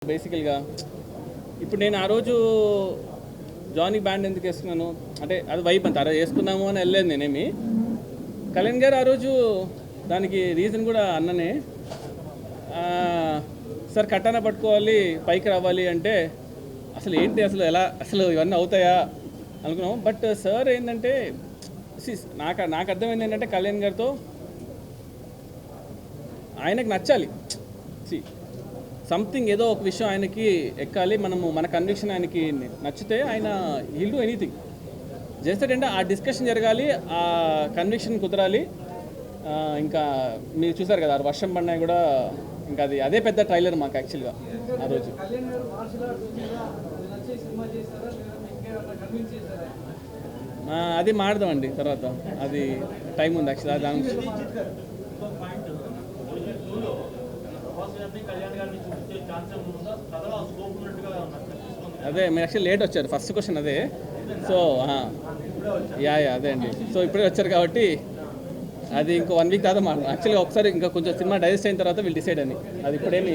బేసికల్గా ఇప్పుడు నేను ఆ రోజు జానీ బ్యాండ్ ఎందుకు వేసుకున్నాను అంటే అది వైప్ అంత అరే వేసుకున్నాము అని వెళ్ళలేదు నేనేమి. కళ్యాణ్ గారు ఆ రోజు దానికి రీజన్ కూడా అన్ననే. సార్ కట్టాన పట్టుకోవాలి పైకి రావాలి అంటే అసలు ఏంటి అసలు ఎలా అసలు ఇవన్నీ అవుతాయా అనుకున్నాం. బట్ సార్ ఏంటంటే నాకు అర్థమైంది ఏంటంటే కళ్యాణ్ గారితో ఆయనకు నచ్చాలి. సంథింగ్ ఏదో ఒక విషయం ఆయనకి ఎక్కాలి, మన కన్విక్షన్ ఆయనకి నచ్చితే ఆయన విల్ డూ ఎనీథింగ్ చేస్తాడంటే ఆ డిస్కషన్ జరగాలి, ఆ కన్విక్షన్ కుదరాలి. ఇంకా మీరు చూసారు కదా వర్షం పడినా కూడా ఇంకా అదే పెద్ద ట్రైలర్ మాకు యాక్చువల్గా ఆ రోజు. అది మాడదామండి తర్వాత, అది టైం ఉంది యాక్చువల్గా దాని అదే మీరు యాక్చువల్లీ లేట్ వచ్చారు, ఫస్ట్ క్వశ్చన్ అదే. సో అదే అండి. సో ఇప్పుడే వచ్చారు కాబట్టి అది ఇంకో 1 వీక్ తర్వాత యాక్చువల్గా ఒకసారి ఇంకా కొంచెం సినిమా డైజెస్ట్ అయిన తర్వాత వీళ్ళు డిసైడ్ అని, అది ఇప్పుడేమి